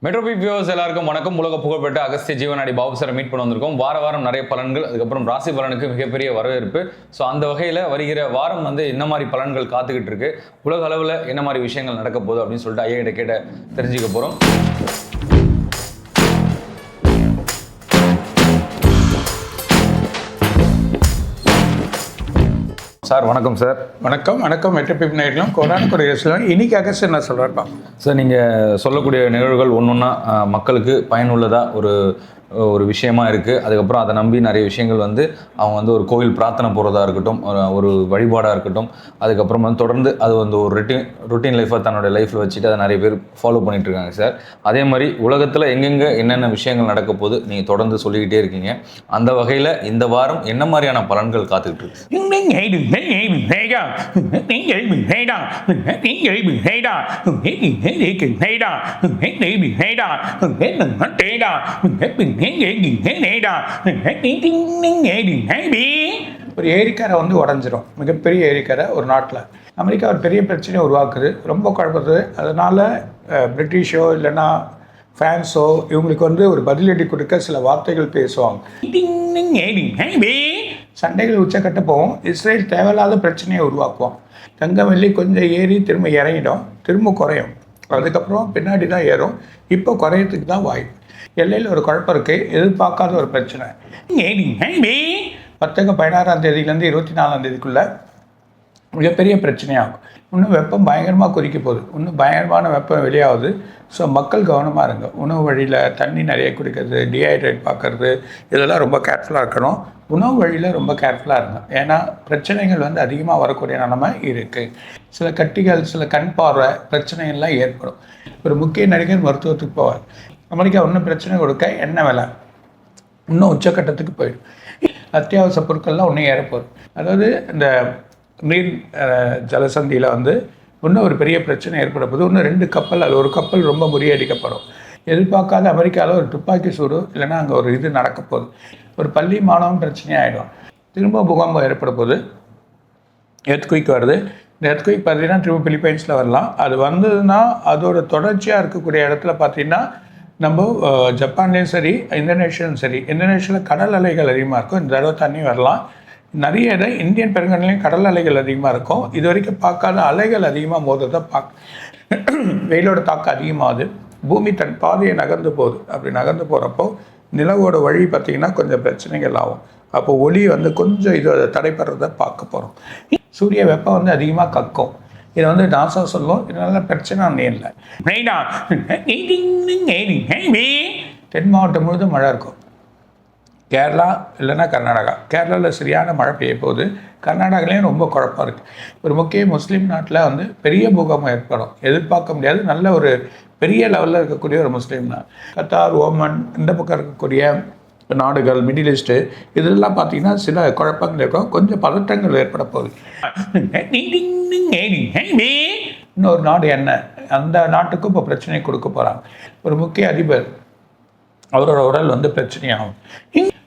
மெட்ரோபிக் viewers எல்லாருக்கும் வணக்கம். உலக புகழ்பெற்ற அகஸ்திய ஜீவனாடி பாபு சாரை மீட் பண்ண வந்திருக்கோம். வாரம் நிறைய பலன்கள், அதுக்கப்புறம் ராசி பலனுக்கு மிகப்பெரிய வரவேற்பு. ஸோ அந்த வகையில் வருகிற வாரம் என்ன மாதிரி பலன்கள் காத்துக்கிட்டு இருக்கு, உலக அளவில் என்ன மாதிரி விஷயங்கள் நடக்க போகுது அப்படின்னு சொல்லிட்டு ஐயா கிட்ட கேட்ட தெரிஞ்சுக்க போகிறோம். சார் வணக்கம். சார் வணக்கம். மெட்ரோபிக் நேயர்களும் கோடான இன்னைக்கு அகஸ்ட் என்ன சொல்கிறப்பா சார், நீங்கள் சொல்லக்கூடிய நிகழ்வுகள் ஒன்றா மக்களுக்கு பயனுள்ளதாக ஒரு விஷயமா இருக்குது. அதுக்கப்புறம் அதை நம்பி நிறைய விஷயங்கள் அவங்க ஒரு கோவில் பிரார்த்தனை போகிறதா இருக்கட்டும், ஒரு வழிபாடாக இருக்கட்டும், அதுக்கப்புறம் தொடர்ந்து அது ஒரு ரொட்டீன் லைஃபாக தன்னோட லைஃப்பில் வச்சுட்டு அதை நிறைய பேர் ஃபாலோ பண்ணிட்டு இருக்காங்க சார். அதே மாதிரி உலகத்தில் எங்கெங்கே என்னென்ன விஷயங்கள் நடக்க போது நீங்கள் தொடர்ந்து சொல்லிக்கிட்டே இருக்கீங்க. அந்த வகையில் இந்த வாரம் என்ன மாதிரியான பலன்கள் காத்துக்கிட்டு இருக்கு? ஒரு ஏரிக்கரை உடஞ்சிரும், மிகப்பெரிய ஏரிக்கரை ஒரு நாட்டில். அமெரிக்கா ஒரு பெரிய பிரச்சனையை உருவாக்குது, ரொம்ப குழப்பது. அதனால் பிரிட்டிஷோ இல்லைன்னா பிரான்ஸோ இவங்களுக்கு ஒரு பதிலடி கொடுக்க சில வார்த்தைகள் பேசுவாங்க. சண்டைகள் உச்சக்கட்ட போகும். இஸ்ரேல் தேவையில்லாத பிரச்சனையை உருவாக்குவோம். தங்கம் வெள்ளி கொஞ்சம் ஏறி திரும்ப இறங்கிடும், திரும்ப குறையும், அதுக்கப்புறம் பின்னாடி தான் ஏறும். இப்போ குறையத்துக்கு தான் வாய்ப்பு. எல்லையில் ஒரு குழப்பம் இருக்குது, எதிர்பார்க்காத ஒரு பிரச்சனை. வர்த்தக 16ஆம் தேதியிலேருந்து 24ஆம் தேதிக்குள்ளே மிகப்பெரிய பிரச்சனையாகும். இன்னும் வெப்பம் பயங்கரமாக குறிக்க போகுது, இன்னும் பயங்கரமான வெப்பம் வெளியாகுது. ஸோ மக்கள் கவனமாக இருங்க. உணவு வழியில் தண்ணி நிறைய குடிக்கிறது, டீஹைட்ரேட் பார்க்குறது, இதெல்லாம் ரொம்ப கேர்ஃபுல்லாக இருக்கணும். உணவு வழியில் ரொம்ப கேர்ஃபுல்லாக இருங்க. ஏன்னா பிரச்சனைகள் அதிகமாக வரக்கூடிய நிலைமை இருக்குது. சில கட்டிகள், சில கண் பார்வை பிரச்சனைகள்லாம் ஏற்படும். ஒரு முக்கிய நடிகர் மருத்துவத்துக்கு போவார். அமெரிக்கா இன்னும் பிரச்சனை கொடுக்க என்ன விலை இன்னும் உச்சக்கட்டத்துக்கு போயிடும். அத்தியாவசிய பொருட்கள்லாம் இன்னும் ஏறப்போகுது. அதாவது இந்த நீர் ஜலசந்தியில் இன்னும் ஒரு பெரிய பிரச்சனை ஏற்பட போகுது. இன்னும் 2 கப்பல், அது ஒரு கப்பல் ரொம்ப முறியடிக்கப்படும். எதிர்பார்க்காத அமெரிக்காவில் ஒரு துப்பாக்கி சூடு, இல்லைன்னா அங்கே ஒரு இது நடக்க போகுது. ஒரு பள்ளி மாணவன் பிரச்சனையாகிடும். திரும்ப பூகம்பம் ஏற்பட போகுது. எர்த்குயிக் வருது. இந்த எர்த்குயிக் பார்த்தீங்கன்னா திரும்ப பிலிப்பைன்ஸில் வரலாம். அது வந்ததுன்னா அதோட தொடர்ச்சியாக இருக்கக்கூடிய இடத்துல பார்த்தீங்கன்னா நம்ம ஜப்பான்லேயும் சரி, இந்தோனேஷியாவும் சரி. இந்தோனேஷியாவில் கடல் அலைகள் அதிகமாக இருக்கும். இந்த தடவை தண்ணி வரலாம். நிறைய இடம் இந்தியன் பெருங்கடலையும் கடல் அலைகள் அதிகமாக இருக்கும். இது வரைக்கும் பார்க்காத அலைகள் அதிகமாக மோதுறதை வெயிலோட தாக்கம் அதிகமாகுது. பூமி தன் பாதையை நகர்ந்து போகுது. அப்படி நகர்ந்து போகிறப்போ நிலவோட வழி பார்த்திங்கன்னா கொஞ்சம் பிரச்சனைகள் ஆகும். அப்போ ஒளி கொஞ்சம் இதை தடைப்படுறதை பார்க்க போகிறோம். சூரிய வெப்பம் அதிகமாக கக்கும். இதை நாசா சொல்லும். இதனால பிரச்சனை ஒன்றும் இல்லை. தென் மாவட்டம் முழுதும் மழை இருக்கும். கேரளா இல்லைன்னா கர்நாடகா. கேரளாவில் சரியான மழை பெய்ய போகுது. கர்நாடகாலேயும் ரொம்ப குழப்பம் இருக்குது. ஒரு முக்கிய முஸ்லீம் நாட்டில் பெரிய பூகம்பம் ஏற்படும், எதிர்பார்க்க முடியாது. நல்ல ஒரு பெரிய லெவலில் இருக்கக்கூடிய ஒரு முஸ்லீம் நாடு. கத்தார், ஓமன், இந்த பக்கம் இருக்கக்கூடிய நாடுகள், மிடில் ஈஸ்ட்டு, இதெல்லாம் பார்த்திங்கன்னா சில குழப்பங்கள் இருக்கும். கொஞ்சம் பதட்டங்கள் ஏற்பட போகுது. இன்னொரு நாடு என்ன, அந்த நாட்டுக்கும் இப்போ பிரச்சனை கொடுக்க போகிறாங்க. ஒரு முக்கிய அதிபர், அவரோட உடல் பிரச்சனையாகும்.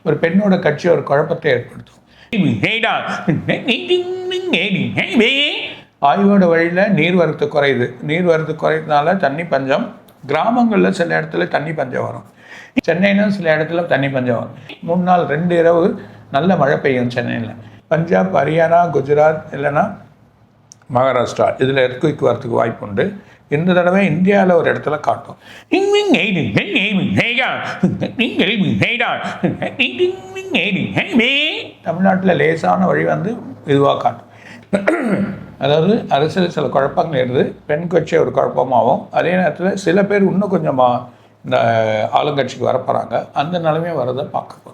ஒரு பெண்ணோட கட்சி ஒரு குழப்பத்தை ஏற்படுத்தும். ஆய்வோட வழியில் நீர்வரத்து குறையுது. நீர்வரத்து குறையதுனால தண்ணி பஞ்சம். கிராமங்களில் சில இடத்துல தண்ணி பஞ்சம் வரும். சென்னைனா சில இடத்துல தண்ணி பஞ்சம் வரும். 3 நாள் 2 இரவு நல்ல மழை பெய்யும் சென்னையில். பஞ்சாப், ஹரியானா, குஜராத் இல்லைன்னா மகாராஷ்டிரா, இதில் எர்த்குயிக் வரத்துக்கு வாய்ப்பு உண்டு. இந்த தடவை இந்தியாவில் ஒரு இடத்துல காட்டும். தமிழ்நாட்டில் லேசான வழி இதுவாக காட்டும். அதாவது அரசியல் சில குழப்பங்கள் இருக்குது. பெண் கட்சி ஒரு குழப்பமாகவும், அதே நேரத்தில் சில பேர் இன்னும் கொஞ்சமாக இந்த ஆளுங்கட்சிக்கு வரப்போகிறாங்க. அந்த நிலைமையை வரதை பார்க்க போகிறோம்.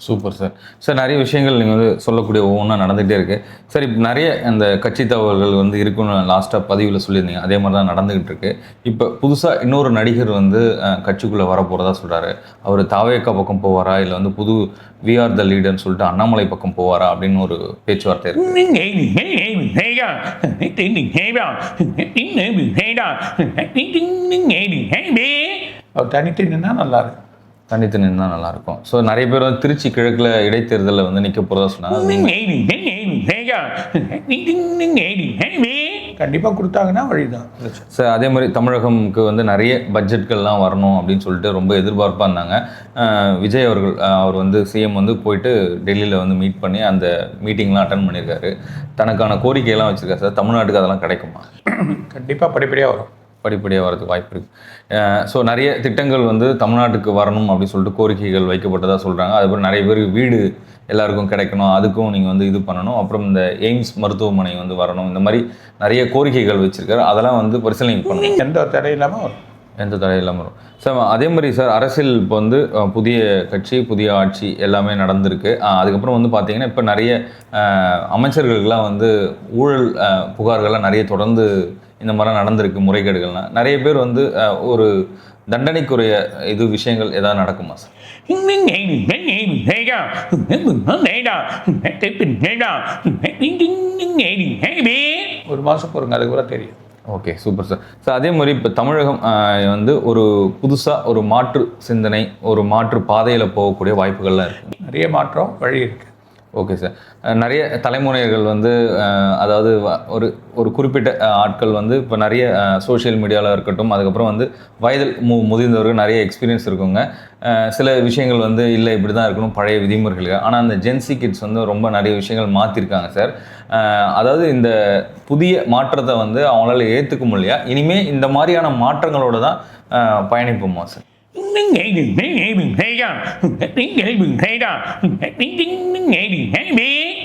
Super sir. சார், நிறைய விஷயங்கள் நீங்கள் சொல்லக்கூடிய ஒவ்வொன்றா நடந்துகிட்டே இருக்குது. சார், இப்போ நிறைய இந்த கட்சி தகவல்கள் இருக்குன்னு லாஸ்ட்டாக பதிவில் சொல்லியிருந்தீங்க. அதே மாதிரி தான் நடந்துகிட்டு இருக்கு. இப்போ புதுசாக இன்னொரு நடிகர் கட்சிக்குள்ளே வர போகிறதா சொல்கிறாரு. அவர் தாவேக்கா பக்கம் போவாரா, இல்லை புது விஆர் த லீடர்னு சொல்லிட்டு அண்ணாமலை பக்கம் போவாரா அப்படின்னு ஒரு பேச்சுவார்த்தை இருக்கு. அவர் தனித்து நின்னா நல்லா இருக்கு. தனித்து நின்னா நல்லாயிருக்கும். ஸோ நிறைய பேர் திருச்சி கிழக்கில் இடைத்தேர்தலில் நிற்க போகிறதா சொன்னாங்க. கண்டிப்பாக கொடுத்தாங்கன்னா வழிதான். சார் அதே மாதிரி தமிழகம்க்கு வந்து நிறைய பட்ஜெட்கள்லாம் வரணும் அப்படின்னு சொல்லிட்டு ரொம்ப எதிர்பார்ப்பாக இருந்தாங்க. விஜய் அவர்கள் அவர் வந்து சிஎம் வந்து போயிட்டு டெல்லியில் வந்து மீட் பண்ணி அந்த மீட்டிங்லாம் அட்டன் பண்ணியிருக்காரு. தனக்கான கோரிக்கையெல்லாம் வச்சுருக்காரு சார். தமிழ்நாட்டுக்கு அதெல்லாம் கிடைக்குமா? கண்டிப்பாக படிப்படியாக வரும். படிப்படியாக வரதுக்கு வாய்ப்பு இருக்குது. ஸோ நிறைய திட்டங்கள் வந்து தமிழ்நாட்டுக்கு வரணும் அப்படின்னு சொல்லிட்டு கோரிக்கைகள் வைக்கப்பட்டதாக சொல்கிறாங்க. அதுக்கப்புறம் நிறைய பேர் வீடு எல்லாருக்கும் கிடைக்கணும், அதுக்கும் நீங்கள் வந்து இது பண்ணணும். அப்புறம் இந்த எய்ம்ஸ் மருத்துவமனை வந்து வரணும். இந்த மாதிரி நிறைய கோரிக்கைகள் வச்சுருக்காரு. அதெல்லாம் வந்து பரிசீலனை பண்ணணும். எந்த தடை இல்லாமல் வரும். எந்த தடை இல்லாமல் வரும் சார். அதே மாதிரி சார் அரசியல் இப்போ வந்து புதிய கட்சி புதிய ஆட்சி எல்லாமே நடந்திருக்கு. அதுக்கப்புறம் வந்து பார்த்தீங்கன்னா இப்போ நிறைய அமைச்சர்களுக்கெல்லாம் வந்து ஊழல் புகார்கள்லாம் நிறைய தொடர்ந்து இந்த மாதிரிலாம் நடந்திருக்கு. முறைகேடுகள்லாம் நிறைய பேர் வந்து ஒரு தண்டனைக்குரிய இது விஷயங்கள் ஏதாவது நடக்குமா சார்? ஒரு மாதம் போகிறோங்க, அதுக்கு கூட தெரியும். Okay, super sir. சார் அதே மாதிரி இப்போ தமிழகம் வந்து ஒரு புதுசாக ஒரு மாற்று சிந்தனை, ஒரு மாற்று பாதையில் போகக்கூடிய வாய்ப்புகள்லாம் இருக்குது. நிறைய மாற்றம் வழி இருக்குது. Okay sir. நிறைய தலைமுறைகள் வந்து அதாவது ஒரு ஒரு குறிப்பிட்ட ஆட்கள் வந்து இப்போ நிறைய சோஷியல் மீடியாவில் இருக்கட்டும், அதுக்கப்புறம் வந்து வயதில் முதிர்ந்தவர்கள் நிறைய எக்ஸ்பீரியன்ஸ் இருக்குங்க. சில விஷயங்கள் வந்து இல்லை இப்படி தான் இருக்கணும் பழைய விதிமுறைகளுக்கு. ஆனால் அந்த ஜென்சி கிட்ஸ் வந்து ரொம்ப நிறைய விஷயங்கள் மாற்றிருக்காங்க சார். அதாவது இந்த புதிய மாற்றத்தை வந்து அவங்களால ஏற்றுக்க முடியலையா? இனிமேல் இந்த மாதிரியான மாற்றங்களோடு தான் பயணிப்போமா சார்?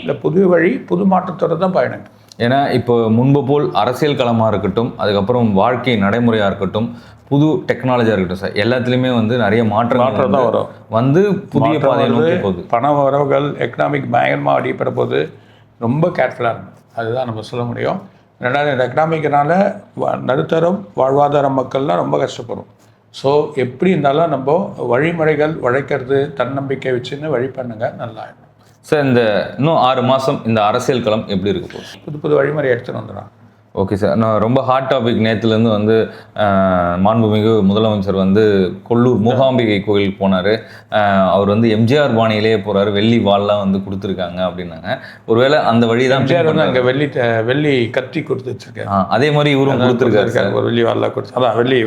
இந்த புது வழி புது மாற்றத்தோட தான் பயணம். ஏன்னா இப்போ முன்பு போல் அரசியல் களமாக இருக்கட்டும், அதுக்கப்புறம் வாழ்க்கை நடைமுறையாக இருக்கட்டும், புது டெக்னாலஜியாக இருக்கட்டும் சார், எல்லாத்துலேயுமே வந்து நிறைய மாற்றம் தான் வரும். வந்து புதிய பாதையை நோக்கி போகுது. பண வரவுகள் எக்கனாமிக் பயங்கரமாக அடிப்பட போது ரொம்ப கேர்ஃபுல்லாக இருக்கும். அதுதான் நம்ம சொல்ல முடியும். ரெண்டாவது இந்த எக்கனாமிக்னால நடுத்தரம் வாழ்வாதார மக்கள்லாம் ரொம்ப கஷ்டப்படும். ஸோ எப்படி இருந்தாலும் நம்ம வழிமுறைகள் உழைக்கிறது தன்னம்பிக்கை வச்சுன்னு வழி பண்ணுங்க, நல்லா இருக்கும் சார். இந்த இன்னும் 6 மாதம் இந்த அரசியல் களம் எப்படி இருக்க போகுது? புது புது வழிமுறை எடுத்துகிட்டு வந்துடும். Okay sir. நான் ரொம்ப ஹாட் டாபிக் நேற்றுலேருந்து வந்து மாண்புமிகு முதலமைச்சர் வந்து கொல்லூர் மூகாம்பிகை கோயில் போனார். அவர் வந்து எம்ஜிஆர் பாணியிலேயே போகிறாரு, வெள்ளி வால்லாம் வந்து கொடுத்துருக்காங்க அப்படின்னாங்க. ஒருவேளை அந்த வழி தான் எம்ஜிஆர் வந்து அங்கே வெள்ளி கத்தி கொடுத்து வச்சிருக்காரு. அதே மாதிரி இவரும் கொடுத்துருக்காரு சார். ஒரு வெள்ளி வால்லாம் கொடுத்து, அதான் வெள்ளி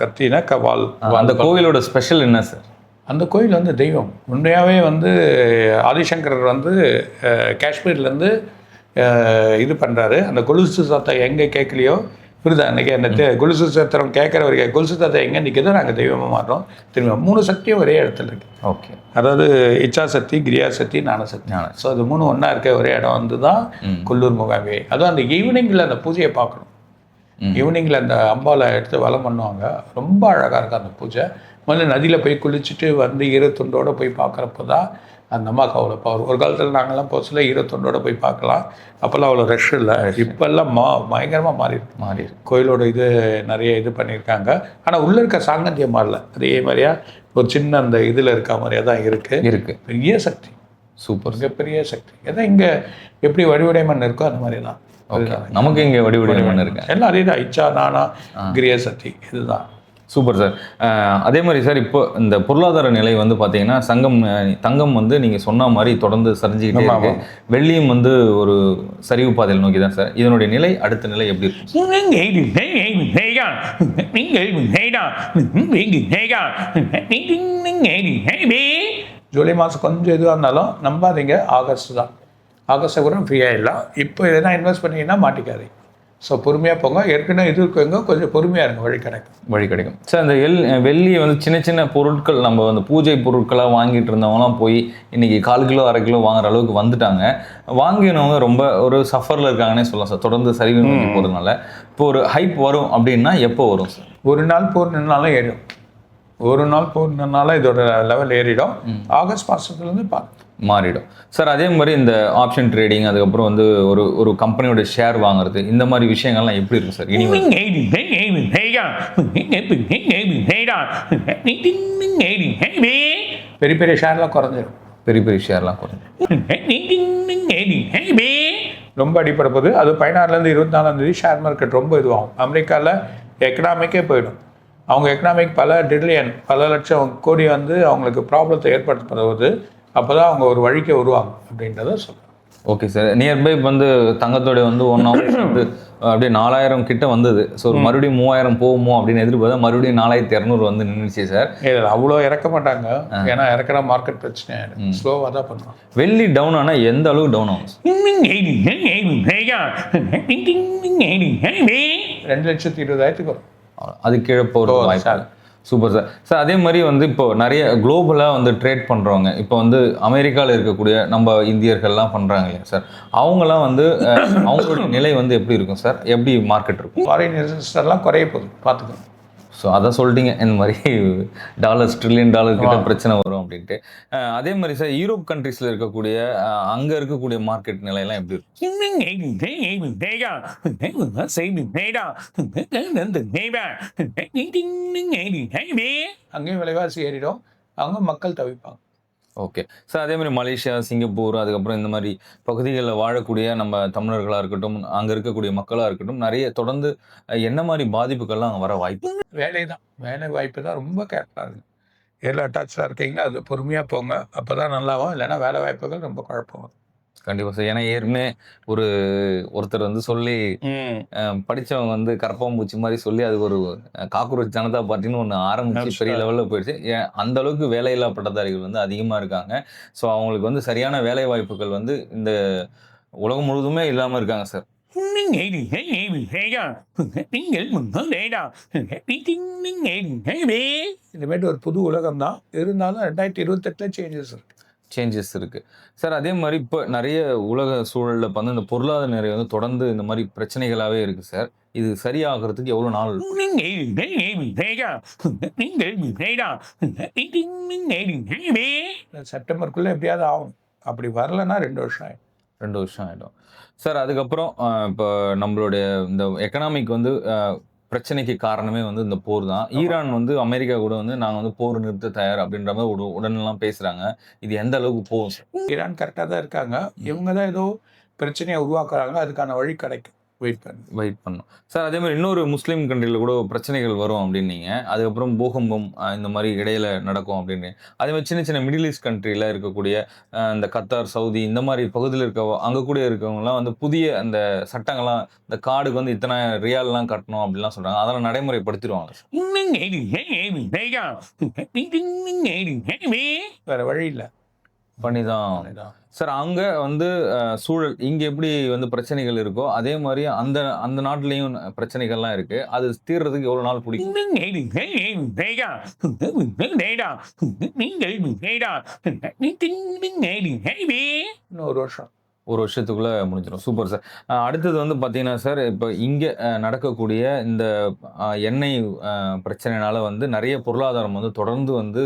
கத்தினா வால். அந்த கோவிலோட ஸ்பெஷல் என்ன சார்? அந்த கோயில் வந்து தெய்வம். உண்மையாகவே வந்து ஆதிசங்கரர் வந்து காஷ்மீர்லேருந்து இது பண்ணுறாரு. அந்த கொலுசு சத்தம் எங்கே கேட்கலையோ புரியுதா, அன்றைக்கி அந்த கொலுசு சத்திரம் கேட்குறவருக்கு கொலுசு சத்தம் எங்கே நிற்கிதோ நாங்கள் தெய்வமாக மாட்டோம். திரும்ப 3 சக்தியும் ஒரே இடத்துல இருக்குது. ஓகே, அதாவது இச்சா சக்தி, கிரியா சக்தி, ஞான சக்தி. ஸோ அது 3 ஒன்றா இருக்க ஒரே இடம் வந்து தான் கொல்லூர் மூகாம்பிகை. அதுவும் அந்த ஈவினிங்கில் அந்த பூஜையை பார்க்கணும். ஈவினிங்கில் அந்த அம்பாவை எடுத்து வலம் பண்ணுவாங்க. ரொம்ப அழகாக இருக்கும் அந்த பூஜை. முதல்ல நதியில் போய் குளிச்சுட்டு வந்து ஈரத்துண்டோடு போய் பார்க்குறப்ப தான் அந்த அம்மாவுக்கு அவ்வளோ பவர். ஒரு காலத்தில் நாங்கள்லாம் போச்சுல ஈரத்துண்டோடு போய் பார்க்கலாம். அப்போல்லாம் அவ்வளோ ரஷ் இல்லை. இப்போல்லாம் பயங்கரமாக மாறி கோயிலோட இது நிறைய இது பண்ணியிருக்காங்க. ஆனால் உள்ளே இருக்க சாங்கத்தியம் மாறல. அதே மாதிரியா ஒரு சின்ன அந்த இதில் இருக்க மாதிரியா தான் இருக்குது. பெரிய சக்தி, சூப்பர், மிகப்பெரிய சக்தி. ஏன்னா இங்கே எப்படி வடிவடைமன் இருக்கோ அந்த மாதிரி தான் நமக்கு இங்கே வடிவடைமன் இருக்கு. எல்லாம் அதே தான். இச்சா, நானா, கிரியா சக்தி, இதுதான். Super sir. அதே மாதிரி சார் இப்போ இந்த பொருளாதார நிலை வந்து பார்த்தீங்கன்னா தங்கம் வந்து நீங்கள் சொன்ன மாதிரி தொடர்ந்து சரிஞ்சுக்கிட்டே இருக்கு. வெள்ளியும் வந்து ஒரு சரிவு பாதையில் நோக்கி தான் சார். இதனுடைய நிலை அடுத்த நிலை எப்படி இருக்கும்? ஜூலை மாதம் கொஞ்சம் இதுவாக இருந்தாலும் நம்பாதீங்க, ஆகஸ்ட் தான். ஆகஸ்ட்டை கூட ஃப்ரீயாக இல்லை. இப்போ எதனா இன்வெஸ்ட் பண்ணிங்கன்னா மாட்டிக்காதீங்க. ஸோ பொறுமையாக போங்க. ஏற்கனவே இது இருக்கவங்க கொஞ்சம் பொறுமையாக இருங்க, வழி கிடைக்கும் சார். அந்த வெள்ளியை வந்து சின்ன சின்ன பொருட்கள் நம்ம வந்து பூஜை பொருட்களாக வாங்கிட்டு இருந்தவங்களாம் போய் இன்றைக்கி 1/4 கிலோ 1/2 கிலோ வாங்குற அளவுக்கு வந்துட்டாங்க. வாங்கினவங்க ரொம்ப ஒரு சஃபரில் இருக்காங்கன்னே சொல்லலாம் சார். தொடர்ந்து சரிவு நோக்கி போகிறதுனால இப்போ ஒரு ஹைப் வரும் அப்படின்னா எப்போ வரும் சார்? ஒரு நாள் போர் நின்னாலும் ஏறிடும். ஒரு நாள் போர் நின்னால இதோட லெவல் ஏறிடும். ஆகஸ்ட் மாதத்துலேருந்து மாறிடும் சார். அதே மாதிரி இந்த ஆப்ஷன் ட்ரேடிங், அதுக்கப்புறம் வந்து ஒரு கம்பெனியோட ஷேர் வாங்குறது, இந்த மாதிரி விஷயங்கள்லாம் எப்படி இருக்கும் சார்? பெரிய பெரிய ஷேர்லாம் குறைஞ்சிடும். ரொம்ப அடிப்படை போகுது. அது 16லேருந்து 24ஆம் தேதி ஷேர் மார்க்கெட் ரொம்ப இதுவாகும். அமெரிக்காவில் எக்கனாமிக்கே போயிடும். அவங்க எக்கனாமிக் பல லட்சம் கோடி வந்து அவங்களுக்கு ப்ராப்ளத்தை ஏற்படுத்தப்படுவது. அப்போ தான் அவங்க ஒரு வழிக்கு வருவாங்க அப்படின்றத சொல்கிறாங்க. Okay sir. நியர்பை வந்து தங்கத்தோடைய வந்து 1 ஹவர் வந்து அப்படியே 4000 கிட்ட வந்தது. ஸோ மறுபடியும் 3000 போகுமோ அப்படின்னு எதிர்பார்த்தா மறுபடியும் 4200 வந்து நின்றுச்சு சார். இல்லை அவ்வளோ இறக்க மாட்டாங்க, ஏன்னா இறக்குற மார்க்கெட் பிரச்சனை ஆகிடும். ஸ்லோவாக தான் பண்ணுவாங்க. வெள்ளி டவுன் ஆனால் எந்த அளவுக்கு டவுன் ஆகும் சார்? 2,20,000 வரும். அது கீழே போகிறது வாய்ப்பு. Super sir. சார் அதே மாதிரி வந்து இப்போ நிறைய குளோபலாக வந்து ட்ரேட் பண்ணுறவங்க, இப்போ வந்து அமெரிக்காவில் இருக்கக்கூடிய நம்ம இந்தியர்கள்லாம் பண்ணுறாங்க இல்லையா சார், அவங்களாம் வந்து அவங்களுடைய நிலை வந்து எப்படி இருக்கும் சார்? எப்படி மார்க்கெட் இருக்கும்? ஃபாரின் இன்வெஸ்டர்லாம் குறைய போகுது, பார்த்துக்கணும். ஸோ அதை சொல்லிட்டீங்க, இந்த மாதிரி டாலர்ஸ் $1 trillion கிட்ட பிரச்சனை வரும் அப்படின்ட்டு. அதே மாதிரி சார் யூரோப் கண்ட்ரீஸில் இருக்கக்கூடிய அங்கே இருக்கக்கூடிய மார்க்கெட் நிலையெல்லாம் எப்படி இருக்கும்? அங்கேயும் விலைவாசி ஏறிடும், அவங்க மக்கள் தவிப்பாங்க. Okay sir. அதே மாதிரி மலேசியா, சிங்கப்பூர், அதுக்கப்புறம் இந்த மாதிரி பகுதிகளில் வாழக்கூடிய நம்ம தமிழர்களாக இருக்கட்டும், அங்கே இருக்கக்கூடிய மக்களாக இருக்கட்டும், நிறைய தொடர்ந்து என்ன மாதிரி பாதிப்புகள்லாம் வர வாய்ப்பு? வேலை தான், வேலை வாய்ப்பு தான் ரொம்ப கேர்ஃபுல்லாக இருக்குது. எதில் அட்டாச்சாக இருக்கீங்களா அது பொறுமையாக போங்க, அப்போ தான் நல்லாவும். இல்லைன்னா வேலை வாய்ப்புகள் ரொம்ப குழப்பம். கண்டிப்பாக சார். ஏன்னா ஏற்கனவே ஒருத்தர் வந்து சொல்லி படித்தவங்க வந்து கரப்பாம்பூச்சி மாதிரி சொல்லி அது ஒரு காக்ரோச் ஜனதா பார்ட்டின்னு ஒன்று ஆரம்பிச்சு பெரிய லெவலில் போயிடுச்சு. அந்த அளவுக்கு வேலையில்லா பட்டதாரிகள் வந்து அதிகமாக இருக்காங்க. ஸோ அவங்களுக்கு வந்து சரியான வேலை வாய்ப்புகள் வந்து இந்த உலகம் முழுவதுமே இல்லாமல் இருக்காங்க சார். இனிமேட்டு ஒரு புது உலகம் தான், இருந்தாலும் 2028 சேஞ்சஸ் இருக்குது சார். அதே மாதிரி இப்போ நிறைய உலக சூழலில் வந்து இந்த பொருளாதார நிலை வந்து தொடர்ந்து இந்த மாதிரி பிரச்சனைகளாகவே இருக்குது சார். இது சரியாகிறதுக்கு எவ்வளோ நாள்? செப்டம்பருக்குள்ளே எப்படியாவது ஆகும். அப்படி வரலன்னா 2 வருஷம் ஆகிடும். 2 வருஷம் ஆகிடும் சார். அதுக்கப்புறம் இப்போ நம்மளுடைய இந்த எக்கனாமிக் வந்து பிரச்சனைக்கு காரணமே வந்து இந்த போர் தான். ஈரான் வந்து அமெரிக்கா கூட வந்து நாங்கள் வந்து போர் நிறுத்த தயார் அப்படின்ற மாதிரி உடனெல்லாம் பேசுகிறாங்க. இது எந்த அளவுக்கு போகும் சார்? ஈரான் கரெக்டாக தான் இருக்காங்க, இவங்க தான் ஏதோ பிரச்சனையை உருவாக்குறாங்க, அதுக்கான வழி கிடைக்கும். வெயிட் பண்ணணும் சார். அதே மாதிரி இன்னொரு முஸ்லீம் கண்ட்ரியில் கூட பிரச்சனைகள் வரும் அப்படின்னீங்க. அதுக்கப்புறம் பூகம்பம் இந்த மாதிரி இடையில நடக்கும் அப்படின்னு. அதே மாதிரி சின்ன சின்ன மிடில் ஈஸ்ட் கண்ட்ரியில் இருக்கக்கூடிய இந்த கத்தார், சவுதி இந்த மாதிரி பகுதியில் அங்கே கூட இருக்கவங்கலாம் வந்து புதிய அந்த சட்டங்கள்லாம், இந்த கார்டுக்கு வந்து இத்தனை ரியால்லாம் கட்டணும் அப்படிலாம் சொல்கிறாங்க. அதெல்லாம் நடைமுறைப்படுத்திடுவாங்க. வேறு வழி இல்லை, பண்ணிதான் சார். அங்கே வந்து சூழல் இங்கே எப்படி வந்து பிரச்சனைகள் இருக்கோ அதே மாதிரி அந்த அந்த நாட்டிலையும் பிரச்சனைகள்லாம் இருக்கு. அது தீர்றதுக்கு எவ்வளோ நாள் பிடிக்கும்? இன்னும் 1 வருஷம். 1 வருஷத்துக்குள்ளே முடிஞ்சிடும். Super sir. அடுத்தது வந்து பார்த்தீங்கன்னா சார், இப்போ இங்கே நடக்கக்கூடிய இந்த எண்ணெய் பிரச்சனைனால வந்து நிறைய பொருளாதாரம் வந்து தொடர்ந்து வந்து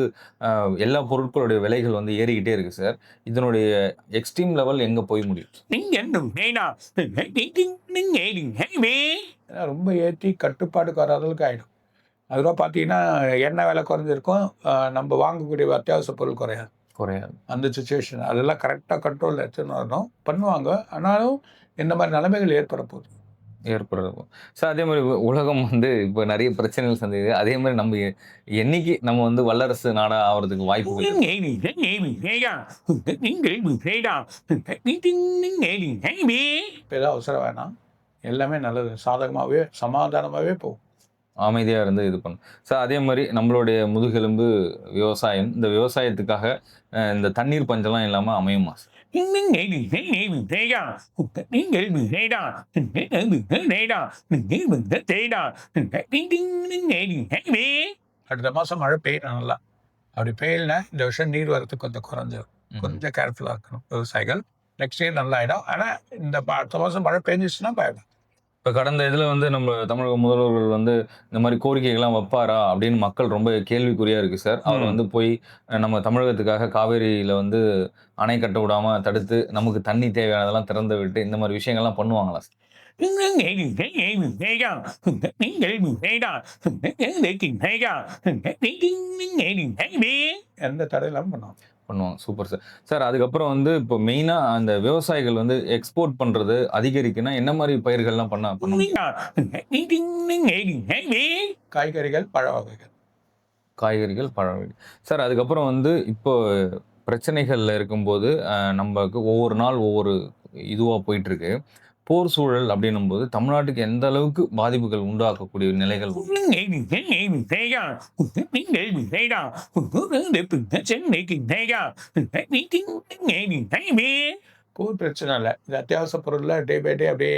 எல்லா பொருட்களுடைய விலைகள் வந்து ஏறிக்கிட்டே இருக்குது சார். இதனுடைய எக்ஸ்ட்ரீம் லெவல் எங்கே போய் முடியும்? ரொம்ப ஏற்றி கட்டுப்பாடுக்கு வர அளவுக்கு ஆகிடும். அதுவும் பார்த்தீங்கன்னா எண்ணெய் விலை குறைஞ்சிருக்கும், நம்ம வாங்கக்கூடிய அத்தியாவசிய பொருள் குறையாது. அந்த சுச்சுவேஷன் அதெல்லாம் கரெக்டாக கண்ட்ரோலில் எடுத்துன்னு வரணும், பண்ணுவாங்க. ஆனாலும் இந்த மாதிரி நிலைமைகள் ஏற்படுறோம் சார். அதே மாதிரி உலகம் வந்து இப்போ நிறைய பிரச்சனைகள் சந்திக்குது. அதே மாதிரி நம்ம என்னைக்கு நம்ம வந்து வல்லரசு நாடாக ஆகிறதுக்கு வாய்ப்பு? இப்போதான் அவசரம் வேணாம், எல்லாமே நல்லது, சாதகமாகவே சமாதானமாகவே போகும். அமைதியாக இருந்து இது பண்ணும் சார். அதே மாதிரி நம்மளுடைய முதுகெலும்பு விவசாயம். இந்த விவசாயத்துக்காக இந்த தண்ணீர் பஞ்சம்லாம் இல்லாமல் அமையுமா சார்? அடுத்த மாதம் மழை பெய்யணும் நல்லா. அப்படி பெய்யலனா இந்த வருஷம் நீர் வரத்துக்கு கொஞ்சம் குறைஞ்சிடும். கொஞ்சம் கேர்ஃபுல்லாக இருக்கணும் விவசாயிகள். நெக்ஸ்ட் இயர் நல்லா ஆகிடும். ஆனால் இந்த அடுத்த மாதம் மழை பெஞ்சிச்சுன்னா பயப்படும். இப்போ கடந்த இதில் வந்து நம்ம தமிழக முதல்வர்கள் வந்து இந்த மாதிரி கோரிக்கைகள்லாம் வைப்பாரா அப்படின்னு மக்கள் ரொம்ப கேள்விக்குறியாக இருக்குது சார். அவர் வந்து போய் நம்ம தமிழகத்துக்காக காவேரியில் வந்து அணை கட்ட விடாமல் தடுத்து நமக்கு தண்ணி தேவையானதெல்லாம் திறந்து விட்டு இந்த மாதிரி விஷயங்கள்லாம் பண்ணுவாங்களா சார்? எந்த தடையெல்லாம் பண்ணுவாங்க. Super sir. சார் அதுக்கப்புறம் வந்து இப்போ மெயினாக அந்த விவசாயிகள் வந்து எக்ஸ்போர்ட் பண்ணுறது அதிகரிக்குன்னா என்ன மாதிரி பயிர்கள்லாம் பண்ணுவாங்க? காய்கறிகள், பழ வகைகள் சார். அதுக்கப்புறம் வந்து இப்போ பிரச்சனைகள்ல இருக்கும்போது நமக்கு ஒவ்வொரு நாள் ஒவ்வொரு இதுவாக போயிட்டு இருக்கு. போர் சூழல் அப்படின்னும்போது தமிழ்நாட்டுக்கு எந்த அளவுக்கு பாதிப்புகள் உண்டாக்கக்கூடிய நிலைகள் உண்டு? போர் பிரச்சனை இல்லை. இது அத்தியாவசிய பொருள்ல டே பை டே அப்படியே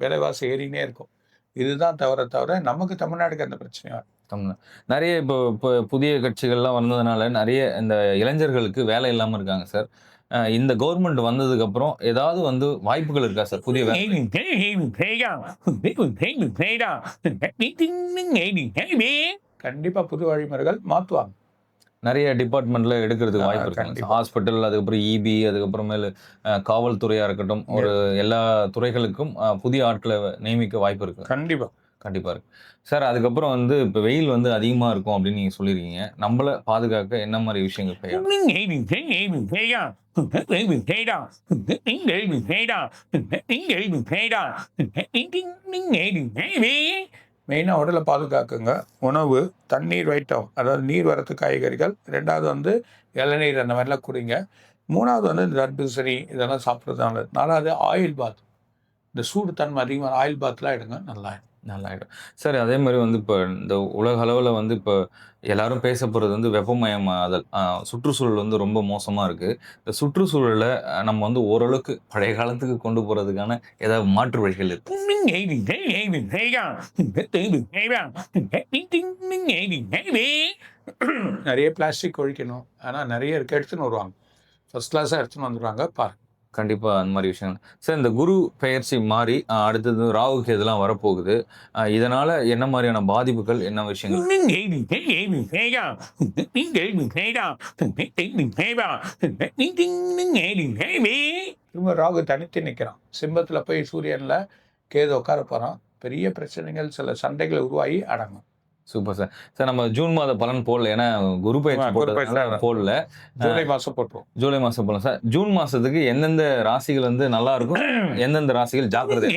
விலைவாசி ஏறினே இருக்கும். இதுதான் தவிர நமக்கு தமிழ்நாட்டுக்கு அந்த பிரச்சனையா தமிழ் நிறைய இப்போ இப்போ புதிய கட்சிகள்லாம் வந்ததுனால நிறைய இந்த இளைஞர்களுக்கு வேலை இல்லாமல் இருக்காங்க சார். இந்த கவர்மெண்ட் வந்ததுக்கப்புறம் ஏதாவது வந்து வாய்ப்புகள் இருக்கா சார் புதிய கண்டிப்பா புது வழிமுறைகள் மாத்துவாங்க. நிறைய டிபார்ட்மெண்ட்ல எடுக்கிறதுக்கு வாய்ப்பு இருக்கு. கண்டிப்பா. ஹாஸ்பிட்டல், அதுக்கப்புறம் இபி, அதுக்கப்புறமேலு காவல்துறையா இருக்கட்டும், ஒரு எல்லா துறைகளுக்கும் புதிய ஆட்களை நியமிக்க வாய்ப்பு இருக்கு. கண்டிப்பா. கண்டிப்பா இருக்கு. சார் அதுக்கப்புறம் வந்து இப்போ வெயில் வந்து அதிகமா இருக்கும் அப்படின்னு நீங்க சொல்லியிருக்கீங்க. நம்மள பாதுகாக்க என்ன மாதிரி விஷயங்கள் மெயினாக உடலை பாதுகாக்குங்க. உணவு, தண்ணீர் வைட்டம், அதாவது நீர் வரத்து காய்கறிகள். 2வது வந்து இளநீர் அந்த மாதிரிலாம் குடிங்க. 3வது வந்து இந்த தர்பூசணி இதெல்லாம் சாப்பிட்றது நல்லது. 4வது ஆயில் பாத். இந்த சூடு தன்மை அதிகமாக ஆயில் பாத்லாம் எடுங்க, நல்லாயிடும். சார் அதே மாதிரி வந்து இப்போ இந்த உலக அளவில் வந்து இப்போ எல்லாரும் பேச போகிறது வந்து வெப்பமயமாதல். சுற்றுச்சூழல் வந்து ரொம்ப மோசமாக இருக்குது. இந்த சுற்றுச்சூழலை நம்ம வந்து ஓரளவுக்கு பழைய காலத்துக்கு கொண்டு போகிறதுக்கான ஏதாவது மாற்று வழிகள் இருக்கு? நிறைய பிளாஸ்டிக் ஒழிக்கணும். ஆனால் நிறைய இருக்கு, எடுத்துன்னு வருவாங்க. ஃபர்ஸ்ட் கிளாஸாக எடுத்துன்னு வந்துடுவாங்க. பாருங்க. கண்டிப்பா அந்த மாதிரி விஷயங்கள். சார் இந்த குரு பெயர்ச்சி மாறி அடுத்தது ராகு கேதுலாம் வரப்போகுது. இதனால என்ன மாதிரியான பாதிப்புகள், என்ன விஷயங்கள்? திரும்ப ராகு தனித்து நிற்கிறான். சிம்மத்தில் போய் சூரியனில் கேது உட்கார போகிறான். பெரிய பிரச்சனைகள், சில சண்டைகள் உருவாகி அடங்கும். Super sir. சார் நம்ம ஜூன் மாத பலன் போடல, ஏன்னா குரு பயிற்சி போட்டதுனால போடல. ஜூலை மாதம் போட்டுருவோம். ஜூலை மாதம் போடலாம் சார். ஜூன் மாதத்துக்கு எந்தெந்த ராசிகள் வந்து நல்லா இருக்கும், எந்தெந்த ராசிகள் ஜாக்கிரதை?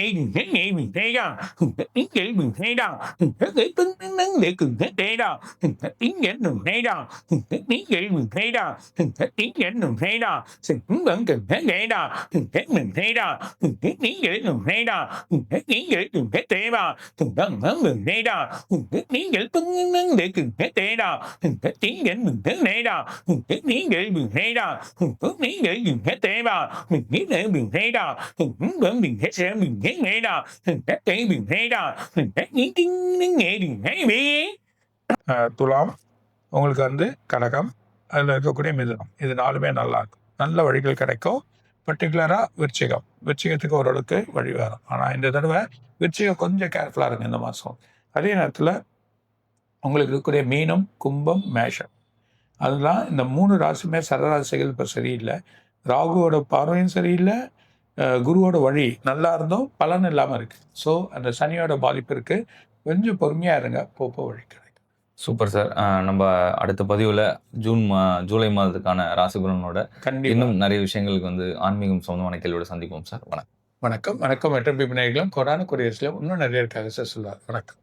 துலாம் உங்களுக்கு வந்து கடகம், அதில் இருக்கக்கூடிய மிதுனம், இது 4மே நல்லா இருக்கும். நல்ல வழிகள் கிடைக்கும். பர்டிகுலராக விருச்சிகத்துக்கு ஓரளவுக்கு வழி வரும். ஆனால் இந்த தடவை விருச்சிகம் கொஞ்சம் கேர்ஃபுல்லாக இருக்கும் இந்த மாதம். அதே நேரத்தில் உங்களுக்கு இருக்கக்கூடிய மீனம், கும்பம், மேஷம், அதுதான் இந்த 3 ராசியுமே சரராசிகள் இப்போ சரியில்லை. ராகுவோட பார்வையும் சரியில்லை, குருவோட வழி நல்லா இருந்தும் பலன் இல்லாமல் இருக்குது. ஸோ அந்த சனியோட பாதிப்பு இருக்குது. கொஞ்சம் பொறுமையாக இருங்க, போப்போ வழி கிடைக்கும். Super sir. நம்ம அடுத்த பதிவில் ஜூலை மாதத்துக்கான ராசி பலனோட இன்னும் நிறைய விஷயங்களுக்கு வந்து ஆன்மீகம் சொந்தமான கேள்வியோட சந்திப்போம் சார். வணக்கம். வணக்கம். எட்டம்பி விநாயகர்களும் கொரோனா கொரியர்ஸ்ல இன்னும் நிறைய இருக்காங்க சார். சொல்லுவார். வணக்கம்.